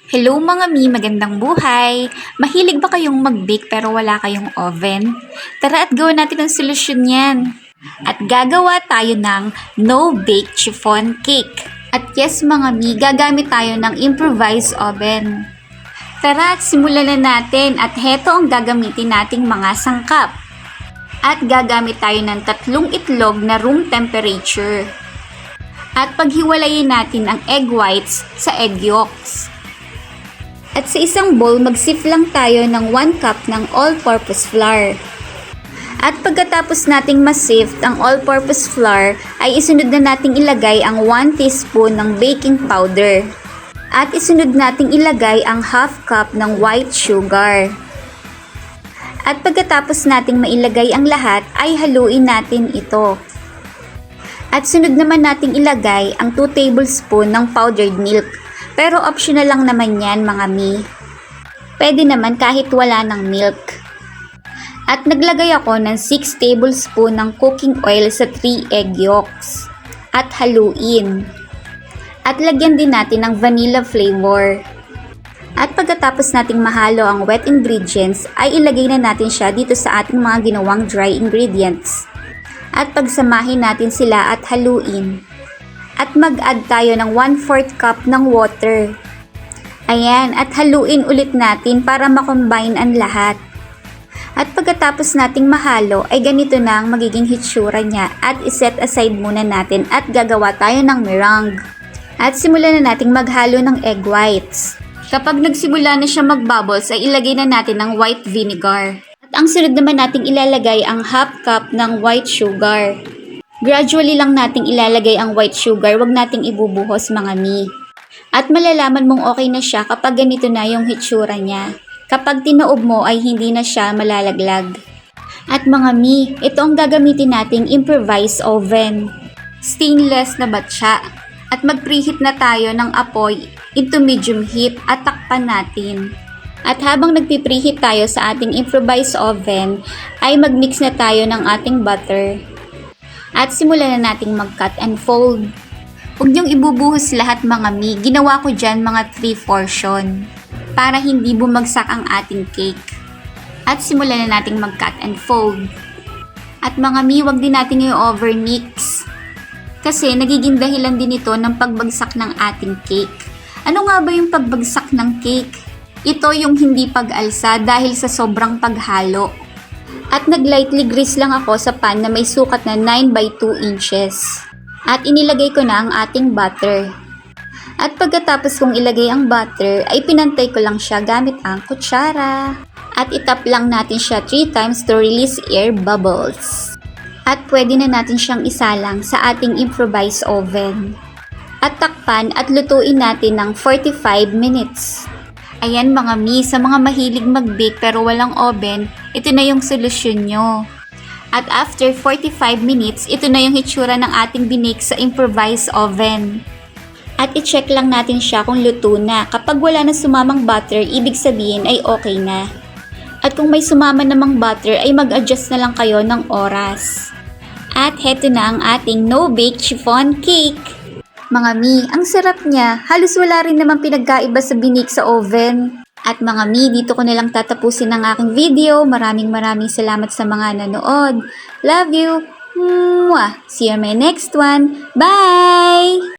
Hello mga mi, magandang buhay! Mahilig ba kayong mag-bake pero wala kayong oven? Tara at gawin natin ang solusyon yan. At gagawa tayo ng no-bake chiffon cake. At yes mga mi, gagamit tayo ng improvised oven. Tara at simulan na natin at heto ang gagamitin nating mga sangkap. At gagamit tayo ng 3 itlog na room temperature. At paghiwalayin natin ang egg whites sa egg yolks. At sa isang bowl, mag-sift lang tayo ng 1 cup ng all-purpose flour. At pagkatapos nating ma-sift ang all-purpose flour, ay isunod na nating ilagay ang 1 teaspoon ng baking powder. At isunod nating ilagay ang half cup ng white sugar. At pagkatapos nating mailagay ang lahat, ay haluin natin ito. At sunod naman nating ilagay ang 2 tablespoon ng powdered milk. Pero optional lang naman yan mga mi. Pwede naman kahit wala ng milk. At naglagay ako ng 6 tablespoon ng cooking oil sa 3 egg yolks. At haluin. At lagyan din natin ng vanilla flavor. At pagkatapos nating mahalo ang wet ingredients, ay ilagay na natin siya dito sa ating mga ginawang dry ingredients. At pagsamahin natin sila at haluin. At mag-add tayo ng 1/4 cup ng water. Ayan, at haluin ulit natin para makombine ang lahat. At pagkatapos nating mahalo, ay ganito na ang magiging hitsura niya at iset aside muna natin at gagawa tayo ng meringue. At simulan na nating maghalo ng egg whites. Kapag nagsimula na siya mag-bubbles, ay ilagay na natin ng white vinegar. At ang sunod naman nating ilalagay ang half cup ng white sugar. Gradually lang nating ilalagay ang white sugar, wag nating ibubuhos mga mi. At malalaman mong okay na siya kapag ganito na yung hitsura niya. Kapag tinaob mo ay hindi na siya malalaglag. At mga mi, ito ang gagamitin nating improvised oven. Stainless na batya. At mag-preheat na tayo ng apoy into medium heat at takpan natin. At habang nagpipreheat tayo sa ating improvised oven, ay mag-mix na tayo ng ating butter. At simulan na nating mag-cut and fold. Huwag niyong ibubuhos lahat mga mi. Ginawa ko dyan mga 3 portion. Para hindi bumagsak ang ating cake. At simulan na nating mag-cut and fold. At mga mi, huwag din natin yung overmix. Kasi nagiging dahilan din ito ng pagbagsak ng ating cake. Ano nga ba yung pagbagsak ng cake? Ito yung hindi pag-alsa dahil sa sobrang paghalo. At nag-lightly grease lang ako sa pan na may sukat na 9 by 2 inches. At inilagay ko na ang ating butter. At pagkatapos kong ilagay ang butter, ay pinantay ko lang siya gamit ang kutsara. At itap lang natin siya 3 times to release air bubbles. At pwede na natin siyang isalang sa ating improvised oven. At takpan at lutuin natin ng 45 minutes. Ayan mga mi, sa mga mahilig mag-bake pero walang oven, ito na yung solusyon nyo. At after 45 minutes, ito na yung hitsura ng ating binake sa improvised oven. At i-check lang natin siya kung luto na. Kapag wala na sumamang butter, ibig sabihin ay okay na. At kung may sumama namang butter, ay mag-adjust na lang kayo ng oras. At heto na ang ating no-bake chiffon cake. Mga mi, ang sarap niya. Halos wala rin naman pinagkaiba sa binake sa oven. At mga mi, dito ko nalang tatapusin ang aking video. Maraming salamat sa mga nanood. Love you! Mwah! See you on my next one. Bye!